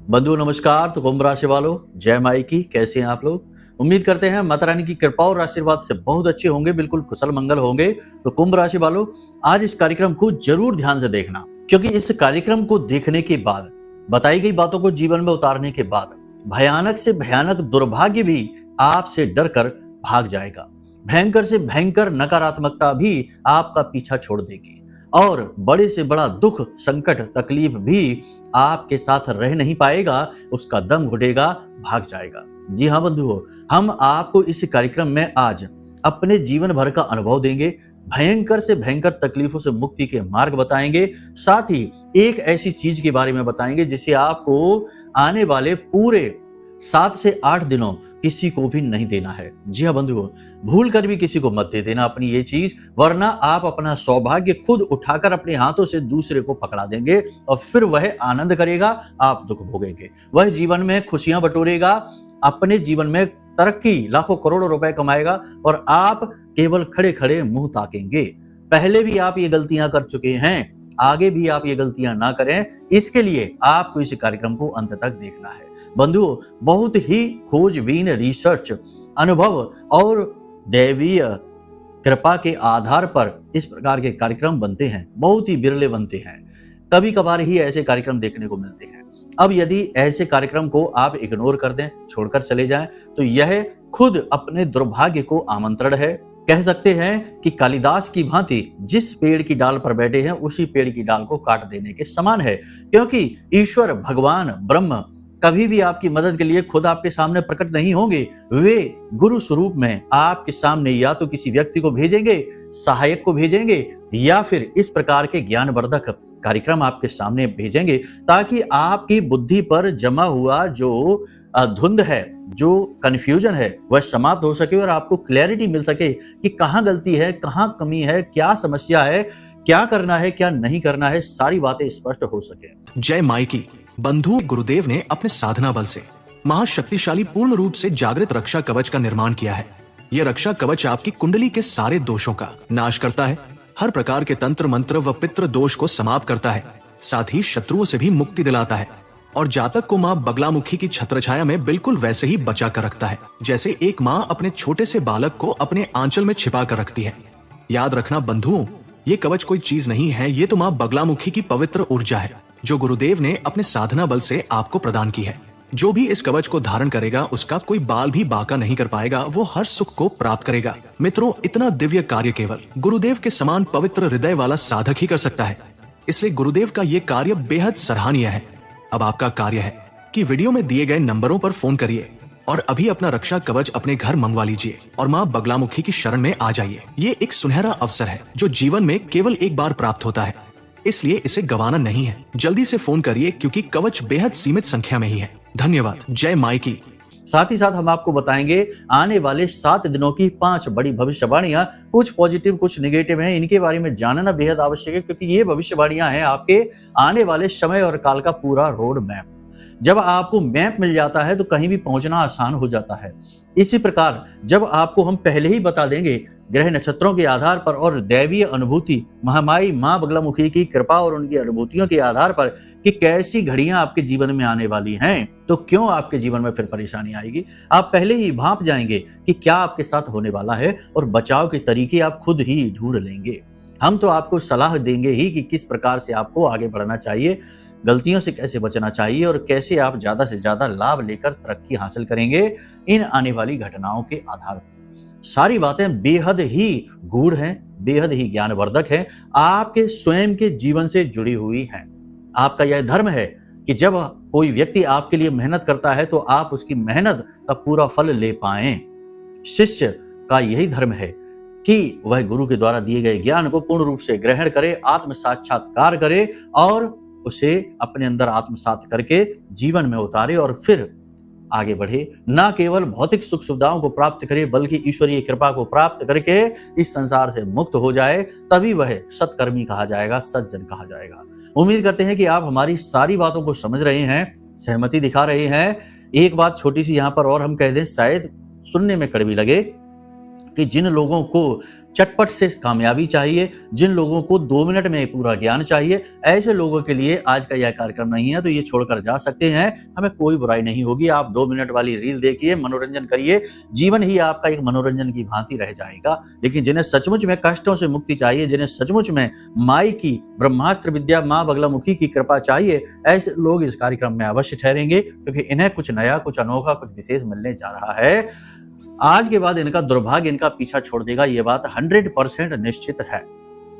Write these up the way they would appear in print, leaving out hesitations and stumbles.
बंधु नमस्कार। तो कुंभ राशि वालों, जय माई की। कैसे हैं आप लोग? उम्मीद करते हैं माता रानी की कृपा और आशीर्वाद से बहुत अच्छे होंगे, बिल्कुल कुशल मंगल होंगे। तो कुंभ राशि वालों, आज इस कार्यक्रम को जरूर ध्यान से देखना, क्योंकि इस कार्यक्रम को देखने के बाद, बताई गई बातों को जीवन में उतारने के बाद, भयानक से भयानक दुर्भाग्य भी आपसे डर कर भाग जाएगा। भयंकर से भयंकर नकारात्मकता भी आपका पीछा छोड़ देगी और बड़े से बड़ा दुख, संकट, तकलीफ भी आपके साथ रह नहीं पाएगा, उसका दम घुटेगा, भाग जाएगा। जी हाँ बंधुओं, हम आपको इस कार्यक्रम में आज अपने जीवन भर का अनुभव देंगे, भयंकर से भयंकर तकलीफों से मुक्ति के मार्ग बताएंगे, साथ ही एक ऐसी चीज के बारे में बताएंगे जिसे आपको आने वाले पूरे 7 से 8 दिनों किसी को भी नहीं देना है। जी हाँ बंधुओं, भूल कर भी किसी को मत दे देना अपनी ये चीज, वरना आप अपना सौभाग्य खुद उठाकर अपने हाथों से दूसरे को पकड़ा देंगे और फिर वह आनंद करेगा, आप दुख भोगेंगे। वह जीवन में खुशियां बटोरेगा, अपने जीवन में तरक्की, लाखों करोड़ों रुपए कमाएगा और आप केवल खड़े खड़े मुंह ताकेंगे। पहले भी आप ये गलतियां कर चुके हैं, आगे भी आप ये गलतियां ना करें, इसके लिए आपको इस कार्यक्रम को अंत तक देखना है। बंधुओं, बहुत ही खोजबीन रिसर्च, अनुभव और दैवीय कृपा के आधार पर इस प्रकार के कार्यक्रम बनते हैं, बहुत ही बिरले बनते हैं। कभी कभार ही ऐसे कार्यक्रम देखने को मिलते हैं। अब यदि ऐसे कार्यक्रम को आप इग्नोर कर दें, छोड़कर चले जाएं, तो यह खुद अपने दुर्भाग्य को आमंत्रण है। कह सकते हैं कि कालिदास की भांति जिस पेड़ की डाल पर बैठे हैं, उसी पेड़ की डाल को काट देने के समान है, क्योंकि ईश्वर, भगवान, ब्रह्म कभी भी आपकी मदद के लिए खुद आपके सामने प्रकट नहीं होंगे। वे गुरु स्वरूप में आपके सामने या तो किसी व्यक्ति को भेजेंगे, सहायक को भेजेंगे, या फिर इस प्रकार के ज्ञानवर्धक कार्यक्रम आपके सामने भेजेंगे, ताकि आपकी बुद्धि पर जमा हुआ जो धुंध है, जो कंफ्यूजन है, वह समाप्त हो सके और आपको क्लैरिटी मिल सके कि कहाँ गलती है, कहाँ कमी है, क्या समस्या है, क्या करना है, क्या नहीं करना है, सारी बातें स्पष्ट हो सके। जय माई की। बंधु गुरुदेव ने अपने साधना बल से महाशक्तिशाली पूर्ण रूप से जागृत रक्षा कवच का निर्माण किया है। यह रक्षा कवच आपकी कुंडली के सारे दोषों का नाश करता है, हर प्रकार के तंत्र मंत्र व पितृ दोष को समाप्त करता है, साथ ही शत्रुओं से भी मुक्ति दिलाता है और जातक को माँ बगलामुखी की छत्रछाया में बिल्कुल वैसे ही बचा कर रखता है, जैसे एक माँ अपने छोटे से बालक को अपने आंचल में छिपा कर रखती है। याद रखना बंधुओं, ये कवच कोई चीज नहीं है, ये तो माँ बगलामुखी की पवित्र ऊर्जा है जो गुरुदेव ने अपने साधना बल से आपको प्रदान की है। जो भी इस कवच को धारण करेगा उसका कोई बाल भी बाका नहीं कर पाएगा, वो हर सुख को प्राप्त करेगा। मित्रों, इतना दिव्य कार्य केवल गुरुदेव के समान पवित्र हृदय वाला साधक ही कर सकता है, इसलिए गुरुदेव का ये कार्य बेहद सराहनीय है। अब आपका कार्य है कि वीडियो में दिए गए नंबरों पर फोन करिए और अभी अपना रक्षा कवच अपने घर मंगवा लीजिए और माँ बगलामुखी की शरण में आ जाइए। ये एक सुनहरा अवसर है जो जीवन में केवल एक बार प्राप्त होता है, इसलिए इसे गंवाना नहीं है। जल्दी से फोन करिए क्योंकि कवच बेहद सीमित संख्या में ही है। धन्यवाद। जय माई की। साथ ही साथ हम आपको बताएंगे आने वाले 7 दिनों की 5 बड़ी भविष्यवाणियां, कुछ पॉजिटिव कुछ नेगेटिव हैं। इनके बारे में जानना बेहद आवश्यक है, क्योंकि ये भविष्यवाणियां हैं आपके आने वाले समय और काल का पूरा रोड मैप। जब आपको मैप मिल जाता है तो कहीं भी पहुंचना आसान हो जाता है। इसी प्रकार जब आपको हम पहले ही बता देंगे ग्रह नक्षत्रों के आधार पर और दैवीय अनुभूति, महामाई माँ बगलामुखी की कृपा और उनकी अनुभूतियों के आधार पर कि कैसी घड़ियां आपके जीवन में आने वाली हैं, तो क्यों आपके जीवन में फिर परेशानी आएगी, आप पहले ही भांप जाएंगे कि क्या आपके साथ होने वाला है और बचाव के तरीके आप खुद ही ढूंढ लेंगे। हम तो आपको सलाह देंगे ही कि किस प्रकार से आपको आगे बढ़ना चाहिए, गलतियों से कैसे बचना चाहिए और कैसे आप ज्यादा से ज्यादा लाभ लेकर तरक्की हासिल करेंगे इन आने वाली घटनाओं के आधार पर। सारी बातें बेहद ही गूढ़ हैं, बेहद ही ज्ञानवर्धक हैं, आपके स्वयं के जीवन से जुड़ी हुई हैं। आपका यह धर्म है कि जब कोई व्यक्ति आपके लिए मेहनत करता है तो आप उसकी मेहनत का पूरा फल ले पाएं। शिष्य का यही धर्म है कि वह गुरु के द्वारा दिए गए ज्ञान को पूर्ण रूप से ग्रहण करे, आत्म साक्षात्कार करे और उसे अपने अंदर आत्मसात करके जीवन में उतारे और फिर आगे बढ़े। ना केवल भौतिक सुख सुविधाओं को प्राप्त करे बल्कि ईश्वरीय कृपा को प्राप्त करके इस संसार से मुक्त हो जाए, तभी वह सत्कर्मी कहा जाएगा, सज्जन कहा जाएगा। उम्मीद करते हैं कि आप हमारी सारी बातों को समझ रहे हैं, सहमति दिखा रहे हैं। एक बात छोटी सी यहाँ पर और हम कह दें, शायद सुनने में कड़वी लगे, कि जिन लोगों को चटपट से कामयाबी चाहिए, जिन लोगों को 2 मिनट में पूरा ज्ञान चाहिए, ऐसे लोगों के लिए आज का यह कार्यक्रम नहीं है, तो ये छोड़कर जा सकते हैं। हमें कोई बुराई नहीं होगी। आप 2 मिनट वाली रील देखिए, मनोरंजन करिए, जीवन ही आपका एक मनोरंजन की भांति रह जाएगा। लेकिन जिन्हें सचमुच में कष्टों से मुक्ति चाहिए, जिन्हें सचमुच में माई की ब्रह्मास्त्र विद्या माँ बगलामुखी की कृपा चाहिए, ऐसे लोग इस कार्यक्रम में अवश्य ठहरेंगे, क्योंकि इन्हें कुछ नया, कुछ अनोखा, कुछ विशेष मिलने जा रहा है। आज के बाद इनका दुर्भाग्य इनका पीछा छोड़ देगा, ये बात 100% निश्चित है।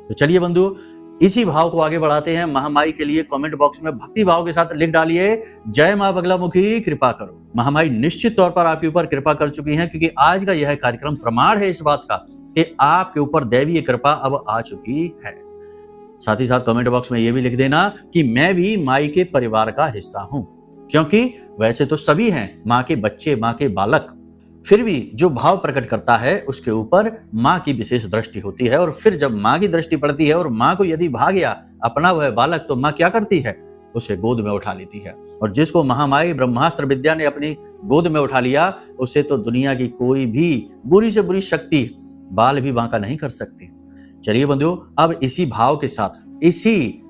तो चलिए बंधु, इसी भाव को आगे बढ़ाते हैं। महामाई के लिए कमेंट बॉक्स में भक्ति भाव के साथ लिख डालिए, जय मां बगलामुखी कृपा करो। महामाई निश्चित तौर पर आपके ऊपर कृपा कर चुकी हैं, क्योंकि आज का यह कार्यक्रम प्रमाण है इस बात का कि आपके ऊपर दैवीय कृपा अब आ चुकी है। साथ ही साथ कमेंट बॉक्स में यह भी लिख देना कि मैं भी माई के परिवार का हिस्सा हूं, क्योंकि वैसे तो सभी हैं मां के बच्चे, मां के बालक, फिर भी जो भाव प्रकट करता है उसके ऊपर माँ की विशेष दृष्टि होती है। और फिर जब माँ की दृष्टि पड़ती है और माँ को यदि भाग गया अपना वह बालक, तो माँ क्या करती है, उसे गोद में उठा लेती है। और जिसको महामाई ब्रह्मास्त्र विद्या ने अपनी गोद में उठा लिया, उसे तो दुनिया की कोई भी बुरी से बुरी शक्ति बाल भी बांका नहीं कर सकती। चलिए बंधुओं, अब इसी भाव के साथ, इसी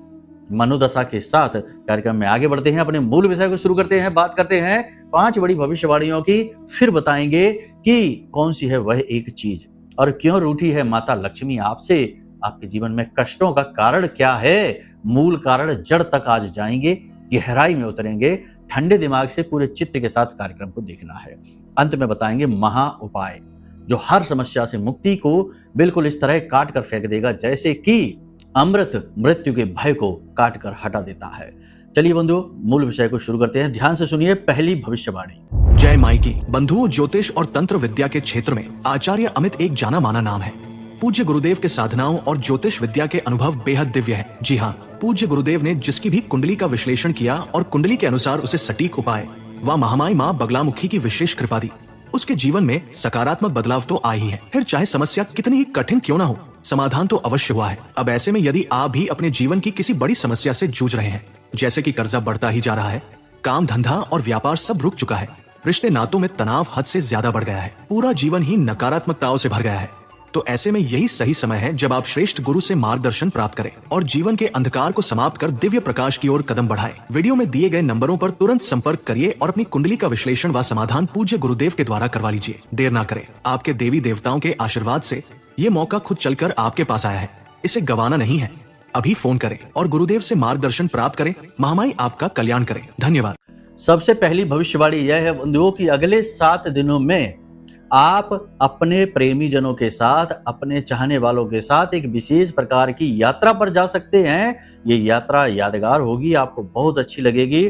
मनोदशा के साथ कार्यक्रम में आगे बढ़ते हैं, अपने मूल विषय को शुरू करते हैं। बात करते हैं 5 बड़ी भविष्यवाणियों की, फिर बताएंगे कि कौन सी है वह एक चीज और क्यों रूठी है माता लक्ष्मी आपसे, आपके जीवन में कष्टों का कारण क्या है, मूल कारण जड़ तक आज जाएंगे, गहराई में उतरेंगे। ठंडे दिमाग से पूरे चित्त के साथ कार्यक्रम को देखना है। अंत में बताएंगे महा उपाय, जो हर समस्या से मुक्ति को बिल्कुल इस तरह काट कर फेंक देगा जैसे कि अमृत मृत्यु के भय को काट कर हटा देता है। चलिए बंधुओं, मूल विषय को शुरू करते हैं। ध्यान से सुनिए पहली भविष्यवाणी। जय माई की। बंधुओं, ज्योतिष और तंत्र विद्या के क्षेत्र में आचार्य अमित एक जाना माना नाम है। पूज्य गुरुदेव के साधनाओं और ज्योतिष विद्या के अनुभव बेहद दिव्य है। जी हाँ, पूज्य गुरुदेव ने जिसकी भी कुंडली का विश्लेषण किया और कुंडली के अनुसार उसे सटीक उपाय व महामाई माँ बगलामुखी की विशेष कृपा दी, उसके जीवन में सकारात्मक बदलाव तो आए ही है। फिर चाहे समस्या कितनी ही कठिन क्यों ना हो, समाधान तो अवश्य हुआ है। अब ऐसे में यदि आप भी अपने जीवन की किसी बड़ी समस्या से जूझ रहे हैं, जैसे कि कर्जा बढ़ता ही जा रहा है, काम धंधा और व्यापार सब रुक चुका है, रिश्ते नातों में तनाव हद से ज्यादा बढ़ गया है, पूरा जीवन ही नकारात्मकताओं से भर गया है, तो ऐसे में यही सही समय है जब आप श्रेष्ठ गुरु से मार्गदर्शन प्राप्त करें और जीवन के अंधकार को समाप्त कर दिव्य प्रकाश की ओर कदम बढ़ाएं। वीडियो में दिए गए नंबरों पर तुरंत संपर्क करिए और अपनी कुंडली का विश्लेषण व समाधान पूज्य गुरुदेव के द्वारा करवा लीजिए। देर ना करें, आपके देवी देवताओं के आशीर्वाद से ये मौका खुद चलकर आपके पास आया है, इसे गंवाना नहीं है। अभी फोन करें और गुरुदेव से मार्गदर्शन प्राप्त करें। महामाई आपका कल्याण करें। धन्यवाद। सबसे पहली भविष्यवाणी यह है बंधुओं कि अगले 7 दिनों में आप अपने प्रेमी जनों के साथ, अपने चाहने वालों के साथ एक विशेष प्रकार की यात्रा पर जा सकते हैं। ये यात्रा यादगार होगी, आपको बहुत अच्छी लगेगी।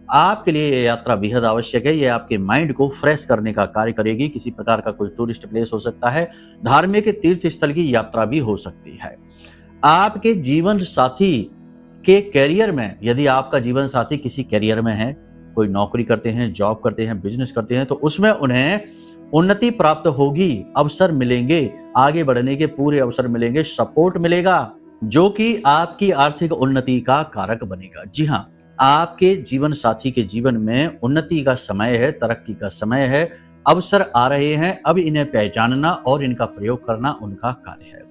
आपके लिए ये यात्रा बेहद आवश्यक है। ये आपके माइंड को फ्रेश करने का कार्य करेगी। किसी प्रकार का कोई टूरिस्ट प्लेस हो सकता है, धार्मिक तीर्थ स्थल की यात्रा भी हो सकती है। आपके जीवन साथी के करियर में, यदि आपका जीवन साथी किसी करियर में है, कोई नौकरी करते हैं, जॉब करते हैं, बिजनेस करते हैं, तो उसमें उन्हें उन्नति प्राप्त होगी, अवसर मिलेंगे, आगे बढ़ने के पूरे अवसर मिलेंगे, सपोर्ट मिलेगा, जो कि आपकी आर्थिक उन्नति का कारक बनेगा। जी हाँ, आपके जीवन साथी के जीवन में उन्नति का समय है, तरक्की का समय है, अवसर आ रहे हैं। अब इन्हें पहचानना और इनका प्रयोग करना उनका कार्य है।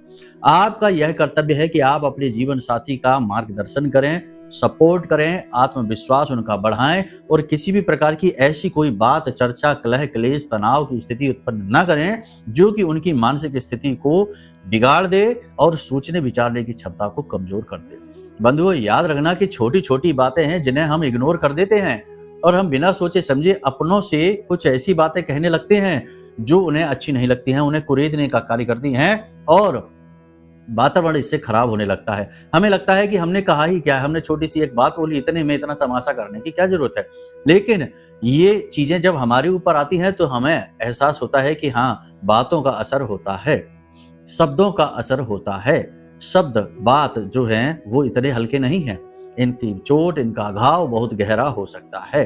आपका यह कर्तव्य है कि आप अपने जीवन साथी का मार्गदर्शन करें, सपोर्ट करें, आत्मविश्वास उनका बढ़ाएं और किसी भी प्रकार की ऐसी कोई बात, चर्चा, कलह, क्लेश, तनाव की स्थिति उत्पन्न न करें जो कि उनकी मानसिक स्थिति को बिगाड़ दे और सोचने विचारने की क्षमता को कमजोर कर दे। बंधुओं, याद रखना कि छोटी छोटी बातें हैं जिन्हें हम इग्नोर कर देते हैं और हम बिना सोचे समझे अपनों से कुछ ऐसी बातें कहने लगते हैं जो उन्हें अच्छी नहीं लगती हैं, उन्हें कुरेदने का कार्य करती हैं और वातावरण इससे खराब होने लगता है। हमें लगता है कि हमने कहा ही क्या है, हमने छोटी सी एक बात बोली, इतने में इतना तमाशा करने की क्या जरूरत है। लेकिन ये चीजें जब हमारे ऊपर आती हैं तो हमें एहसास होता है कि हाँ, बातों का असर होता है, शब्दों का असर होता है। शब्द, बात जो है वो इतने हल्के नहीं हैं, इनकी चोट, इनका घाव बहुत गहरा हो सकता है।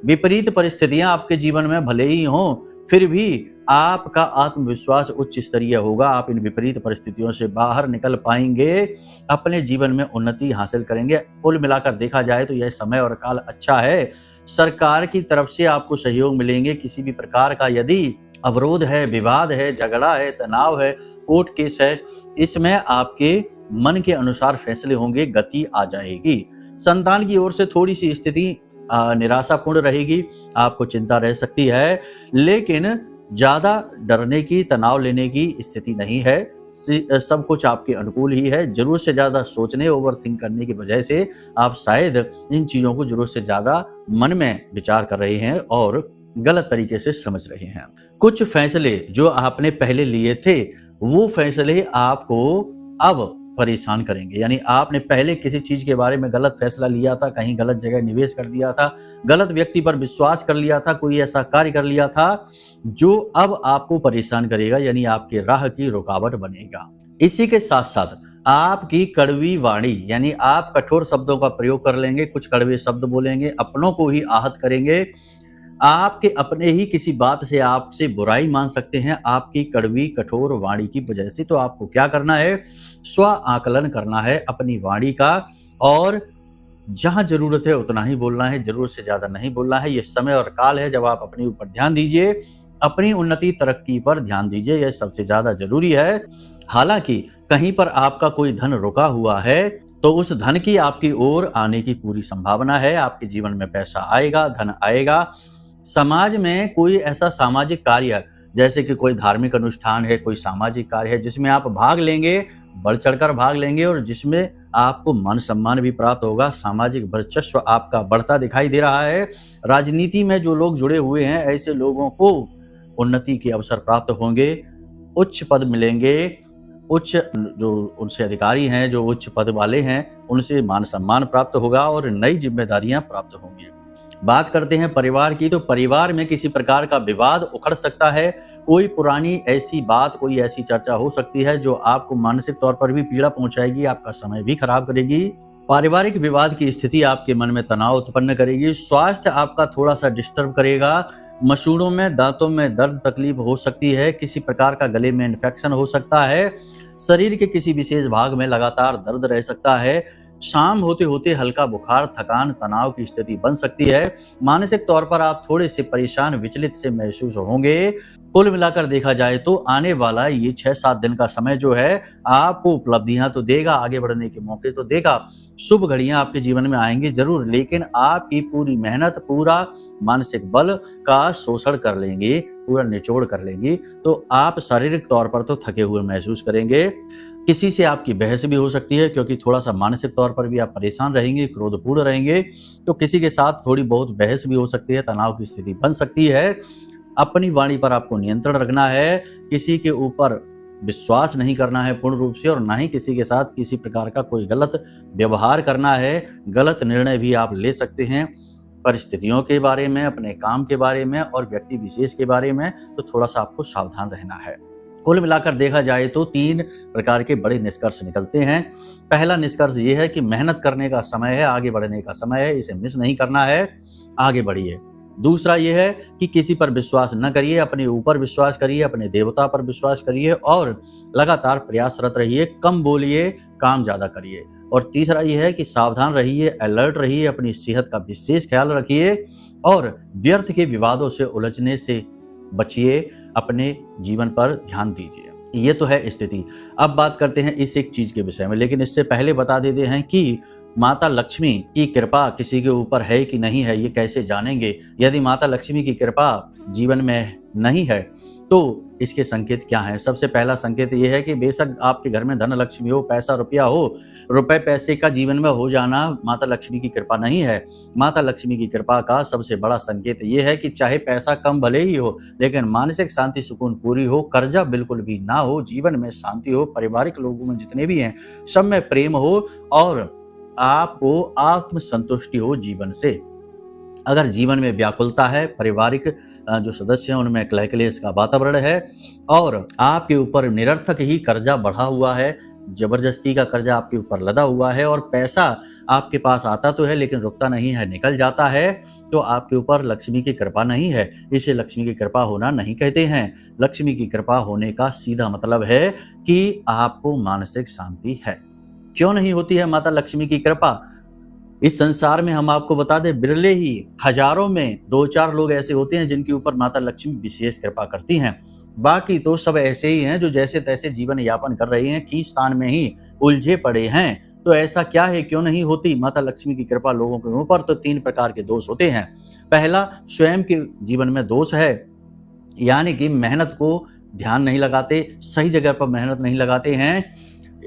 विपरीत परिस्थितियां आपके जीवन में भले ही हों, फिर भी आपका आत्मविश्वास उच्च स्तरीय होगा। आप इन विपरीत परिस्थितियों से बाहर निकल पाएंगे, अपने जीवन में उन्नति हासिल करेंगे। कुल मिलाकर देखा जाए तो यह समय और काल अच्छा है। सरकार की तरफ से आपको सहयोग मिलेंगे। किसी भी प्रकार का यदि अवरोध है, विवाद है, झगड़ा है, तनाव है, कोर्ट केस है, इसमें आपके मन के अनुसार फैसले होंगे, गति आ जाएगी। संतान की ओर से थोड़ी सी स्थिति निराशापूर्ण रहेगी, आपको चिंता रह सकती है, लेकिन ज्यादा डरने की, तनाव लेने की स्थिति नहीं है। सब कुछ आपके अनुकूल ही है। जरूरत से ज्यादा सोचने, ओवरथिंक करने की वजह से आप शायद इन चीजों को जरूरत से ज्यादा मन में विचार कर रहे हैं और गलत तरीके से समझ रहे हैं। कुछ फैसले जो आपने पहले लिए थे, वो फैसले आपको अब परेशान करेंगे। यानी आपने पहले किसी चीज के बारे में गलत फैसला लिया था, कहीं गलत जगह निवेश कर दिया था, गलत व्यक्ति पर विश्वास कर लिया था, कोई ऐसा कार्य कर लिया था जो अब आपको परेशान करेगा, यानी आपके राह की रुकावट बनेगा। इसी के साथ साथ आपकी कड़वी वाणी, यानी आप कठोर शब्दों का प्रयोग कर लेंगे, कुछ कड़वे शब्द बोलेंगे, अपनों को ही आहत करेंगे, आपके अपने ही किसी बात से आपसे बुराई मान सकते हैं आपकी कड़वी कठोर वाणी की वजह से। तो आपको क्या करना है, स्व आकलन करना है अपनी वाणी का, और जहां जरूरत है उतना ही बोलना है, जरूरत से ज्यादा नहीं बोलना है। यह समय और काल है जब आप अपने ऊपर ध्यान दीजिए, अपनी उन्नति तरक्की पर ध्यान दीजिए, यह सबसे ज्यादा जरूरी है। हालांकि कहीं पर आपका कोई धन रुका हुआ है तो उस धन की आपकी ओर आने की पूरी संभावना है, आपके जीवन में पैसा आएगा, धन आएगा। समाज में कोई ऐसा सामाजिक कार्य, जैसे कि कोई धार्मिक अनुष्ठान है, कोई सामाजिक कार्य है जिसमें आप भाग लेंगे, बढ़ चढ़कर भाग लेंगे और जिसमें आपको मान सम्मान भी प्राप्त होगा, सामाजिक वर्चस्व आपका बढ़ता दिखाई दे रहा है। राजनीति में जो लोग जुड़े हुए हैं, ऐसे लोगों को उन्नति के अवसर प्राप्त होंगे, उच्च पद मिलेंगे, उच्च जो उनसे अधिकारी हैं, जो उच्च पद वाले हैं, उनसे मान सम्मान प्राप्त होगा और नई जिम्मेदारियां प्राप्त होंगी। बात करते हैं परिवार की, तो परिवार में किसी प्रकार का विवाद उखड़ सकता है। कोई पुरानी ऐसी बात, कोई ऐसी चर्चा हो सकती है जो आपको मानसिक तौर पर भी पीड़ा पहुंचाएगी, आपका समय भी खराब करेगी। पारिवारिक विवाद की स्थिति आपके मन में तनाव उत्पन्न करेगी। स्वास्थ्य आपका थोड़ा सा डिस्टर्ब करेगा। मसूड़ों में, दांतों में दर्द तकलीफ हो सकती है, किसी प्रकार का गले में इन्फेक्शन हो सकता है, शरीर के किसी विशेष भाग में लगातार दर्द रह सकता है। शाम होते होते हल्का बुखार, थकान, तनाव की स्थिति बन सकती है। मानसिक तौर पर आप थोड़े से परेशान, विचलित से महसूस होंगे। कुल मिलाकर देखा जाए तो आने वाला ये 6-7 दिन का समय जो है आपको उपलब्धियां तो देगा, आगे बढ़ने के मौके तो देगा, शुभ घड़ियां आपके जीवन में आएंगी जरूर, लेकिन आपकी पूरी मेहनत, पूरा मानसिक बल का शोषण कर लेंगे, पूरा निचोड़ कर लेंगी। तो आप शारीरिक तौर पर तो थके हुए महसूस करेंगे। किसी से आपकी बहस भी हो सकती है, क्योंकि थोड़ा सा मानसिक तौर पर भी आप परेशान रहेंगे, क्रोधपूर्ण रहेंगे, तो किसी के साथ थोड़ी बहुत बहस भी हो सकती है, तनाव की स्थिति बन सकती है। अपनी वाणी पर आपको नियंत्रण रखना है, किसी के ऊपर विश्वास नहीं करना है पूर्ण रूप से, और ना ही किसी के साथ किसी प्रकार का कोई गलत व्यवहार करना है। गलत निर्णय भी आप ले सकते हैं परिस्थितियों के बारे में, अपने काम के बारे में और व्यक्ति विशेष के बारे में, तो थोड़ा सा आपको सावधान रहना है। कुल मिलाकर देखा जाए तो 3 प्रकार के बड़े निष्कर्ष निकलते हैं। पहला निष्कर्ष ये है कि मेहनत करने का समय है, आगे बढ़ने का समय है, इसे मिस नहीं करना है, आगे बढ़िए। दूसरा ये है कि किसी पर विश्वास न करिए, अपने ऊपर विश्वास करिए, अपने देवता पर विश्वास करिए और लगातार प्रयासरत रहिए, कम बोलिए, काम ज्यादा करिए। और तीसरा ये है कि सावधान रहिए, अलर्ट रहिए, अपनी सेहत का विशेष ख्याल रखिए और व्यर्थ के विवादों से उलझने से बचिए, अपने जीवन पर ध्यान दीजिए। ये तो है स्थिति। अब बात करते हैं इस एक चीज के विषय में, लेकिन इससे पहले बता देते हैं कि माता लक्ष्मी की कृपा किसी के ऊपर है कि नहीं है, ये कैसे जानेंगे। यदि माता लक्ष्मी की कृपा जीवन में नहीं है तो इसके संकेत क्या हैं। सबसे पहला संकेत ये है कि बेशक आपके घर में धन लक्ष्मी हो, पैसा रुपया हो, रुपए पैसे का जीवन में हो जाना माता लक्ष्मी की कृपा नहीं है। माता लक्ष्मी की कृपा का सबसे बड़ा संकेत ये है कि चाहे पैसा कम भले ही हो, लेकिन मानसिक शांति सुकून पूरी हो, कर्जा बिल्कुल भी ना हो, जीवन में शांति हो, पारिवारिक लोगों में जितने भी हैं सब में प्रेम हो और आपको आत्म संतुष्टि हो जीवन से। अगर जीवन में व्याकुलता है, पारिवारिक जो सदस्य हैं उनमें कलह क्लेश का वातावरण है और आपके ऊपर निरर्थक ही कर्जा बढ़ा हुआ है, जबरदस्ती का कर्जा आपके ऊपर लदा हुआ है और पैसा आपके पास आता तो है लेकिन रुकता नहीं है, निकल जाता है, तो आपके ऊपर लक्ष्मी की कृपा नहीं है। इसे लक्ष्मी की कृपा होना नहीं कहते हैं। लक्ष्मी की कृपा होने का सीधा मतलब है कि आपको मानसिक शांति है। क्यों नहीं होती है माता लक्ष्मी की कृपा? इस संसार में हम आपको बता दें, बिरले ही हजारों में 2-4 लोग ऐसे होते हैं जिनके ऊपर माता लक्ष्मी विशेष कृपा करती हैं। बाकी तो सब ऐसे ही हैं जो जैसे तैसे जीवन यापन कर रहे हैं, खींचतान में ही उलझे पड़े हैं। तो ऐसा क्या है, क्यों नहीं होती माता लक्ष्मी की कृपा लोगों के ऊपर? तो 3 प्रकार के दोष होते हैं। पहला, स्वयं के जीवन में दोष है, यानी कि मेहनत को ध्यान नहीं लगाते, सही जगह पर मेहनत नहीं लगाते हैं,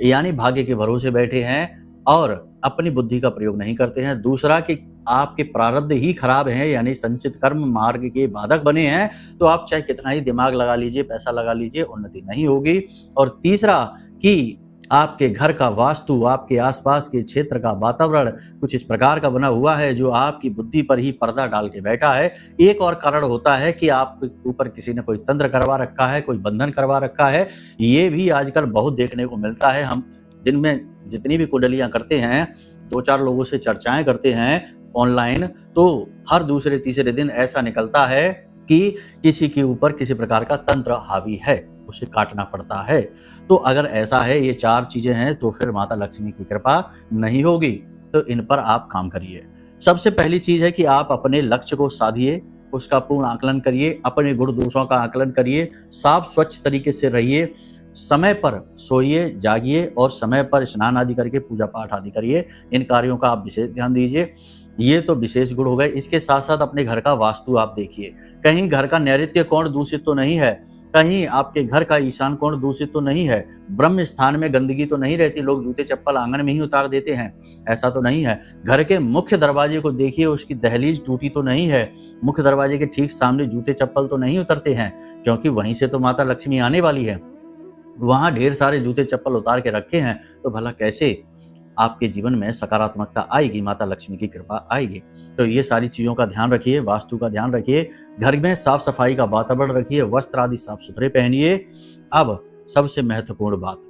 यानी भाग्य के भरोसे बैठे हैं और अपनी बुद्धि का प्रयोग नहीं करते हैं। दूसरा कि आपके प्रारब्ध ही खराब हैं, यानी संचित कर्म मार्ग के बाधक बने हैं, तो आप चाहे कितना ही दिमाग लगा लीजिए, पैसा लगा लीजिए, उन्नति नहीं होगी। और तीसरा कि आपके घर का वास्तु, आपके आसपास के क्षेत्र का वातावरण कुछ इस प्रकार का बना हुआ है जो आपकी बुद्धि पर ही पर्दा डाल के बैठा है। एक और कारण होता है कि आपके ऊपर किसी ने कोई तंत्र करवा रखा है, कोई बंधन करवा रखा है। ये भी आजकल बहुत देखने को मिलता है। हम दिन में जितनी भी कुंडलियां करते हैं, 2-4 लोगों से चर्चाएं करते हैं ऑनलाइन, तो हर दूसरे तीसरे दिन ऐसा निकलता है कि किसी के ऊपर किसी प्रकार का तंत्र हावी है, उसे काटना पड़ता है। तो अगर ऐसा है, ये 4 चीजें हैं, तो फिर माता लक्ष्मी की कृपा नहीं होगी। तो इन पर आप काम करिए। सबसे पहली चीज है कि आप अपने लक्ष्य को साधिए, उसका पूर्ण आकलन करिए, अपने गुण दोषों का आकलन करिए, साफ स्वच्छ तरीके से रहिए, समय पर सोइए, जागिए और समय पर स्नान आदि करके पूजा पाठ आदि करिए। इन कार्यों का आप विशेष ध्यान दीजिए। ये तो विशेष गुण हो गए। इसके साथ साथ अपने घर का वास्तु आप देखिए, कहीं घर का नैऋत्य कोण दूषित तो नहीं है, कहीं आपके घर का ईशान कोण दूषित तो नहीं है, ब्रह्म स्थान में गंदगी तो नहीं रहती, लोग जूते चप्पल आंगन में ही उतार देते हैं, ऐसा तो नहीं है। घर के मुख्य दरवाजे को देखिए, उसकी दहलीज टूटी तो नहीं है, मुख्य दरवाजे के ठीक सामने जूते चप्पल तो नहीं उतरते हैं, क्योंकि वहीं से तो माता लक्ष्मी आने वाली है। वहां ढेर सारे जूते चप्पल उतार के रखे हैं, तो भला कैसे आपके जीवन में सकारात्मकता आएगी, माता लक्ष्मी की कृपा आएगी। तो ये सारी चीजों का ध्यान रखिए, वास्तु का ध्यान रखिए, घर में साफ सफाई का वातावरण रखिए, वस्त्र आदि साफ सुथरे पहनिए। अब सबसे महत्वपूर्ण बात,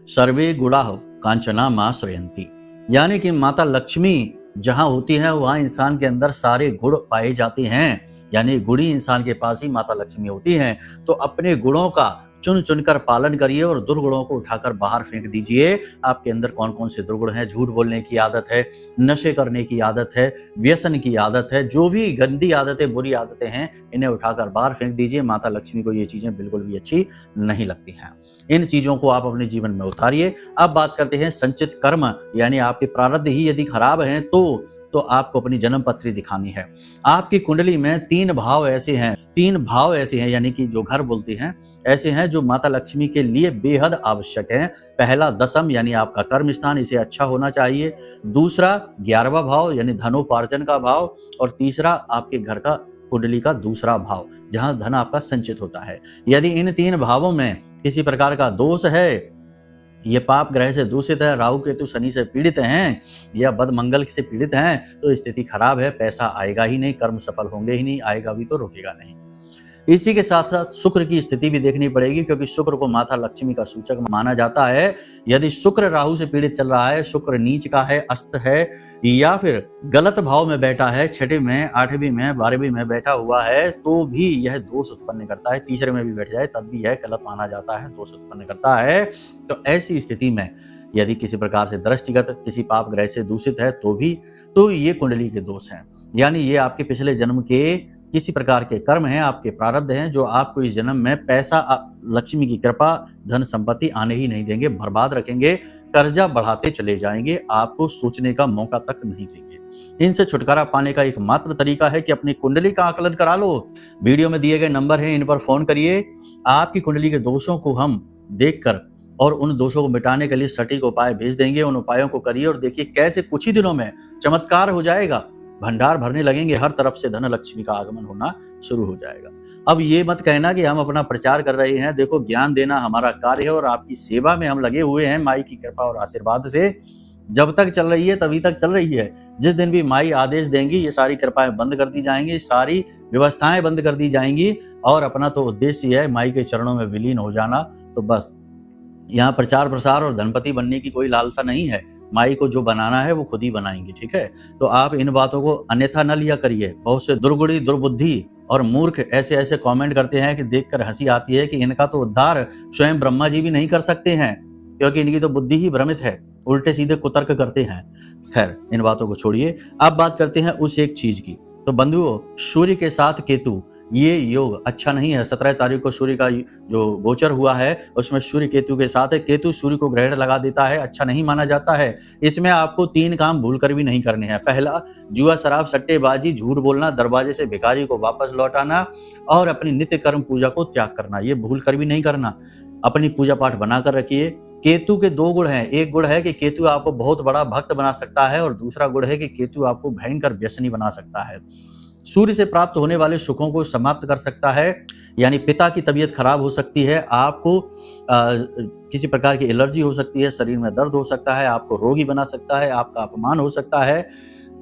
सर्वे गुणाः कांचना मां श्रयंती, यानी कि माता लक्ष्मी जहां होती है वहां इंसान के अंदर सारे गुण पाए जाते हैं, यानी गुणी इंसान के पास ही माता लक्ष्मी होती हैं। तो अपने गुणों का चुन चुनकर पालन करिए और दुर्गुणों को उठाकर बाहर फेंक दीजिए। आपके अंदर कौन कौन से दुर्गुण हैं? झूठ बोलने की आदत है, नशे करने की आदत है, व्यसन की आदत है, जो भी गंदी आदतें, बुरी आदतें हैं, इन्हें उठाकर बाहर फेंक दीजिए। माता लक्ष्मी को ये चीजें बिल्कुल भी अच्छी नहीं लगती हैं। इन चीजों को आप अपने जीवन में उतारिए। अब बात करते हैं संचित कर्म, यानी आपके प्रारब्ध ही यदि खराब हैं तो आपको अपनी जन्म पत्री दिखानी है। आपकी कुंडली में 3 भाव ऐसे हैं, यानी कि जो घर बोलते हैं, ऐसे हैं जो माता लक्ष्मी के लिए बेहद आवश्यक हैं। पहला दशम, यानी आपका कर्म स्थान, इसे अच्छा होना चाहिए। दूसरा 11वां भाव, यानी धनोपार्जन का भाव। और तीसरा आपके घर का कुंडली का दूसरा भाव, जहां धन आपका संचित होता है। यदि इन 3 भावों में किसी प्रकार का दोष है, ये पाप ग्रह से दूषित है, राहु केतु शनि से पीड़ित हैं या बद मंगल से पीड़ित हैं, तो स्थिति खराब है, पैसा आएगा ही नहीं, कर्म सफल होंगे ही नहीं, आएगा भी तो रुकेगा नहीं। इसी के साथ साथ शुक्र की स्थिति भी देखनी पड़ेगी, क्योंकि शुक्र को माता लक्ष्मी का सूचक माना जाता है। यदि शुक्र राहु से पीड़ित चल रहा है, शुक्र नीच का है, अस्त है, या फिर गलत भाव में बैठा है, 6वीं में, 8वीं में, 12वीं में बैठा हुआ है, तो भी यह दोष उत्पन्न करता है। तीसरे में भी बैठ जाए तब भी यह गलत माना जाता है, दोष उत्पन्न करता है। तो ऐसी स्थिति में यदि किसी प्रकार से दृष्टिगत किसी पाप ग्रह से दूषित है तो ये कुंडली के दोष हैं, यानी ये आपके पिछले जन्म के किसी प्रकार के कर्म हैं, आपके प्रारब्ध हैं, जो आपको इस जन्म में पैसा, लक्ष्मी की कृपा, धन संपत्ति आने ही नहीं देंगे, बर्बाद रखेंगे, कर्जा बढ़ाते चले जाएंगे, आपको सोचने का मौका तक नहीं देंगे। इनसे छुटकारा पाने का एकमात्र तरीका है कि अपनी कुंडली का आकलन करा लो। वीडियो में दिए गए नंबर हैं, इन पर फोन करिए। आपकी कुंडली के दोषों को हम देखकर और उन दोषों को मिटाने के लिए सटीक उपाय भेज देंगे। उन उपायों को करिए और देखिए कैसे कुछ ही दिनों में चमत्कार हो जाएगा, भंडार भरने लगेंगे, हर तरफ से धन लक्ष्मी का आगमन होना शुरू हो जाएगा। अब ये मत कहना कि हम अपना प्रचार कर रहे हैं, देखो ज्ञान देना हमारा कार्य है और आपकी सेवा में हम लगे हुए हैं। माई की कृपा और आशीर्वाद से जब तक चल रही है तभी तक चल रही है। जिस दिन भी माई आदेश देंगी, ये सारी कृपाएं बंद कर दी जाएंगी, सारी व्यवस्थाएं बंद कर दी जाएंगी, और अपना तो उद्देश्य है माई के चरणों में विलीन हो जाना। तो बस यहाँ प्रचार प्रसार और धनपति बनने की कोई लालसा नहीं है। माई को जो बनाना है वो खुद ही बनाएंगी, ठीक है। तो आप इन बातों को अन्यथा न लिया करिए। बहुत से दुर्गुणी, दुर्बुद्धि और मूर्ख ऐसे ऐसे कमेंट करते हैं कि देखकर हंसी आती है कि इनका तो उद्धार स्वयं ब्रह्मा जी भी नहीं कर सकते हैं, क्योंकि इनकी तो बुद्धि ही भ्रमित है, उल्टे सीधे कुतर्क करते हैं। खैर, इन बातों को छोड़िए, अब बात करते हैं उस एक चीज की। तो बंधुओं, सूर्य के साथ केतु, ये योग अच्छा नहीं है। 17 तारीख को सूर्य का जो गोचर हुआ है उसमें सूर्य केतु के साथ है। केतु सूर्य को ग्रहण लगा देता है, अच्छा नहीं माना जाता है। इसमें आपको 3 काम भूल कर भी नहीं करने हैं। पहला, जुआ, शराब, सट्टेबाजी, झूठ बोलना, दरवाजे से भिखारी को वापस लौटाना और अपनी नित्य कर्म पूजा को त्याग करना, ये भूल कर भी नहीं करना। अपनी पूजा पाठ बनाकर रखिए। केतु के 2 गुण हैं। एक गुण है कि केतु आपको बहुत बड़ा भक्त बना सकता है और दूसरा गुण है कि केतु आपको भयंकर व्यसनी बना सकता है। सूर्य से प्राप्त होने वाले सुखों को समाप्त कर सकता है, यानी पिता की तबीयत खराब हो सकती है, आपको किसी प्रकार की एलर्जी हो सकती है, शरीर में दर्द हो सकता है, आपको रोगी बना सकता है, आपका अपमान हो सकता है।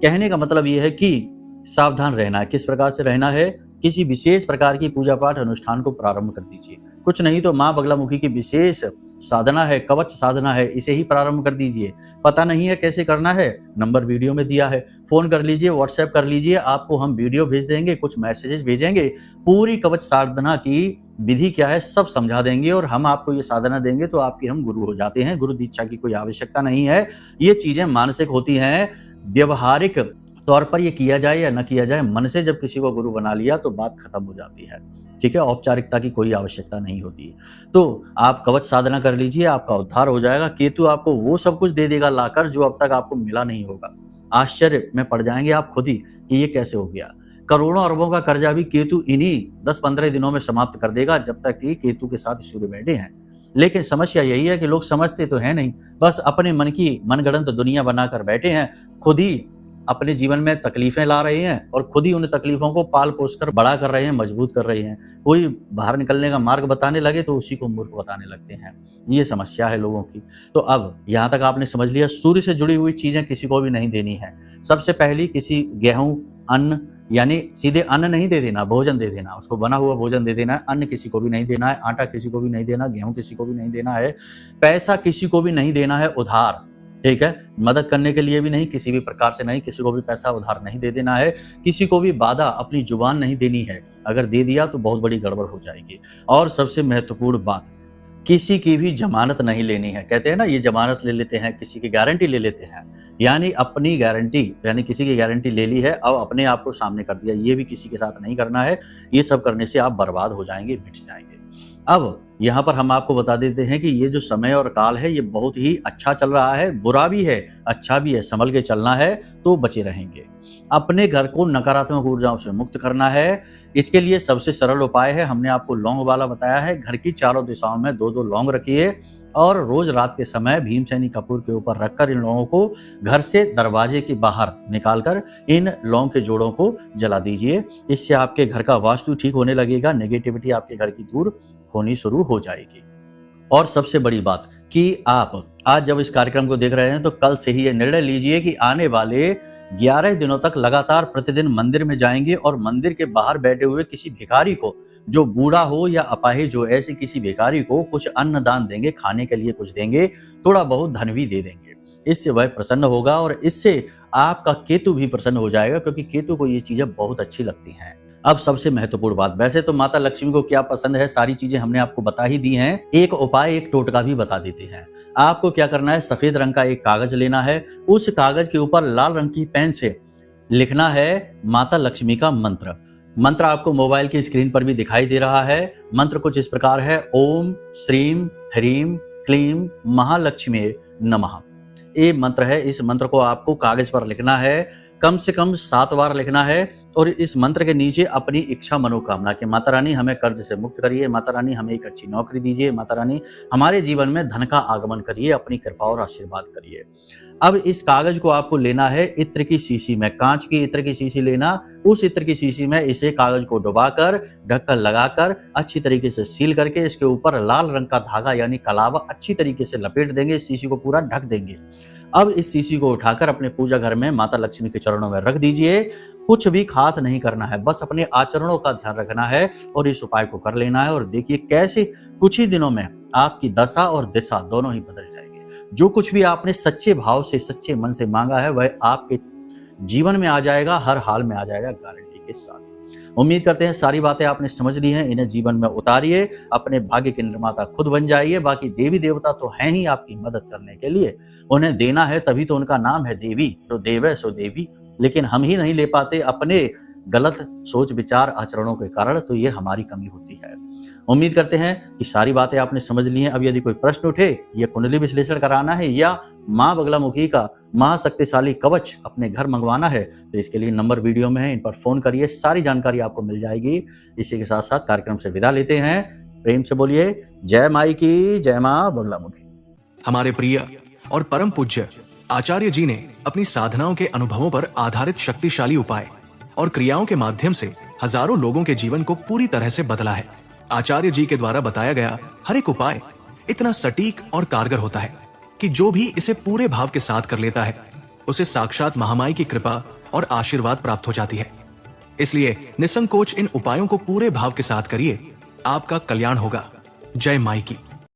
कहने का मतलब ये है कि सावधान रहना है। किस प्रकार से रहना है? किसी विशेष प्रकार की पूजा पाठ अनुष्ठान को प्रारंभ कर दीजिए। कुछ नहीं तो माँ बगलामुखी की विशेष साधना है, कवच साधना है, इसे ही प्रारंभ कर दीजिए। पता नहीं है कैसे करना है? नंबर वीडियो में दिया है, फोन कर लीजिए, व्हाट्सएप कर लीजिए, आपको हम वीडियो भेज देंगे, कुछ मैसेजेस भेजेंगे, पूरी कवच साधना की विधि क्या है सब समझा देंगे और हम आपको ये साधना देंगे तो आपके हम गुरु हो जाते हैं। गुरु दीक्षा की कोई आवश्यकता नहीं है। ये चीजें मानसिक होती हैं। व्यवहारिक तौर पर ये किया जाए या न किया जाए, मन से जब किसी को गुरु बना लिया तो बात खत्म हो जाती है। ठीक है, औपचारिकता की कोई आवश्यकता नहीं होती। तो आप कवच साधना कर लीजिए, आपका उद्धार हो जाएगा। केतु आपको वो सब कुछ दे देगा लाकर जो अब तक आपको मिला नहीं होगा। आश्चर्य में पड़ जाएंगे आप खुद ही कि ये कैसे हो गया। करोड़ों अरबों का कर्जा भी केतु इन्हीं 10-15 दिनों में समाप्त कर देगा, जब तक कि केतु के साथ सूर्य बैठे हैं। लेकिन समस्या यही है कि लोग समझते तो है नहीं, बस अपने मन की मनगढ़ंत दुनिया बनाकर बैठे हैं, खुद ही अपने जीवन में तकलीफें ला रहे हैं और खुद ही उन तकलीफों को पाल पोस कर बड़ा कर रहे हैं, मजबूत कर रहे हैं। कोई बाहर निकलने का मार्ग बताने लगे तो उसी को मूर्ख बताने लगते हैं। ये समस्या है लोगों की। तो अब यहाँ तक आपने समझ लिया, सूर्य से जुड़ी हुई चीजें किसी को भी नहीं देनी है। सबसे पहली, किसी गेहूं, अन्न, यानी सीधे अन्न नहीं दे देना, भोजन दे देना, उसको बना हुआ भोजन दे देना है। अन्न किसी को भी नहीं देना है, आटा किसी को भी नहीं देना, गेहूं किसी को भी नहीं देना है, पैसा किसी को भी नहीं देना है उधार। ठीक है, मदद करने के लिए भी नहीं, किसी भी प्रकार से नहीं, किसी को भी पैसा उधार नहीं दे देना है। किसी को भी वादा, अपनी जुबान नहीं देनी है। अगर दे दिया तो बहुत बड़ी गड़बड़ हो जाएगी। और सबसे महत्वपूर्ण बात, किसी की भी जमानत नहीं लेनी है। कहते हैं ना, ये जमानत ले लेते हैं, किसी की गारंटी ले लेते हैं, यानी अपनी गारंटी, यानी किसी की गारंटी ले ली है, अब अपने आप को सामने कर दिया, ये भी किसी के साथ नहीं करना है। ये सब करने से आप बर्बाद हो जाएंगे, मिट जाएंगे। अब यहाँ पर हम आपको बता देते हैं कि ये जो समय और काल है ये बहुत ही अच्छा चल रहा है, बुरा भी है, अच्छा भी है। संभल के चलना है तो बचे रहेंगे। अपने घर को नकारात्मक ऊर्जाओं से मुक्त करना है। इसके लिए सबसे सरल उपाय है, हमने आपको लौंग वाला बताया है। घर की चारों दिशाओं में 2-2 लौंग रखिए और रोज रात के समय भीमसेनी कपूर के ऊपर रखकर इन लौंगों को घर से दरवाजे के बाहर निकालकर इन लौंग के जोड़ों को जला दीजिए। इससे आपके घर का वास्तु ठीक होने लगेगा, नेगेटिविटी आपके घर की दूर होनी शुरू हो जाएगी। और सबसे बड़ी बात कि आप आज जब इस कार्यक्रम को देख रहे हैं तो कल से ही ये निर्णय लीजिए कि आने वाले 11 दिनों तक लगातार प्रतिदिन मंदिर में जाएंगे और मंदिर के बाहर बैठे हुए किसी भिखारी को, जो बूढ़ा हो या अपाहिज हो, ऐसे किसी भिखारी को कुछ अन्न दान देंगे, खाने के लिए कुछ देंगे, थोड़ा बहुत धन भी दे देंगे। इससे वह प्रसन्न होगा और इससे आपका केतु भी प्रसन्न हो जाएगा, क्योंकि केतु को ये चीजें बहुत अच्छी लगती हैं। अब सबसे महत्वपूर्ण बात, वैसे तो माता लक्ष्मी को क्या पसंद है सारी चीजें हमने आपको बता ही दी हैं। एक उपाय, एक टोटका भी बता देते हैं। आपको क्या करना है, सफेद रंग का एक कागज लेना है, उस कागज के ऊपर लाल रंग की पेन से लिखना है माता लक्ष्मी का मंत्र। मंत्र आपको मोबाइल की स्क्रीन पर भी दिखाई दे रहा है। मंत्र कुछ इस प्रकार है, ओम श्रीम ह्रीम क्लीम महालक्ष्मी नमः। ये मंत्र है। इस मंत्र को आपको कागज पर लिखना है, कम से कम 7 बार लिखना है और इस मंत्र के नीचे अपनी इच्छा मनोकामना कि माता रानी हमें कर्ज से मुक्त करिए, माता रानी हमें एक अच्छी नौकरी दीजिए, माता रानी हमारे जीवन में धन का आगमन करिए, अपनी कृपा और आशीर्वाद करिए। अब इस कागज को आपको लेना है इत्र की शीशी में, कांच की इत्र की शीशी लेना। उस इत्र की शीशी में इसे कागज को डुबाकर, ढक्कन लगाकर, अच्छी तरीके से सील करके इसके ऊपर लाल रंग का धागा यानी कलावा अच्छी तरीके से लपेट देंगे, इस शीशी को पूरा ढक देंगे। अब इस शीशी को उठाकर अपने पूजा घर में माता लक्ष्मी के चरणों में रख दीजिए। कुछ भी खास नहीं करना है, बस अपने आचरणों का ध्यान रखना है और इस उपाय को कर लेना है। और देखिए कैसे कुछ ही दिनों में आपकी दशा और दिशा दोनों ही बदल जाएंगे। जो कुछ भी आपने सच्चे भाव से, सच्चे मन से मांगा है वह आपके जीवन में आ जाएगा, हर हाल में आ जाएगा, गारंटी के साथ। उम्मीद करते हैं सारी बातें आपने समझ ली हैं, इन्हें जीवन में उतारिए, अपने भाग्य के निर्माता खुद बन जाइए। बाकी देवी देवता तो हैं ही आपकी मदद करने के लिए, उन्हें देना है तभी तो उनका नाम है देवी, जो देव है सो देवी। लेकिन हम ही नहीं ले पाते, अपने गलत सोच विचार आचरणों के कारण, तो ये हमारी कमी होती है। उम्मीद करते हैं कि सारी बातें आपने समझ ली हैं। अब यदि कोई प्रश्न उठे, ये कुंडली विश्लेषण कराना है या माँ बगलामुखी का महाशक्तिशाली कवच अपने घर मंगवाना है, तो इसके लिए नंबर वीडियो में है, इन पर फोन करिए, सारी जानकारी आपको मिल जाएगी। इसी के साथ साथ कार्यक्रम से विदा लेते हैं। प्रेम से बोलिए जय माई की, जय माँ बगलामुखी। हमारे प्रिय और परम पूज्य आचार्य जी ने अपनी साधनाओं के अनुभवों पर आधारित शक्तिशाली उपाय और क्रियाओं के माध्यम से हजारों लोगों के जीवन को पूरी तरह से बदला है। आचार्य जी के द्वारा बताया गया हर एक उपाय इतना सटीक और कारगर होता है कि जो भी इसे पूरे भाव के साथ कर लेता है, उसे साक्षात महामाई की कृपा और आशीर्वाद प्राप्त हो जाती है। इसलिए निसंकोच इन उपायों को पूरे भाव के साथ करिए, आपका कल्याण होगा। जय माई की।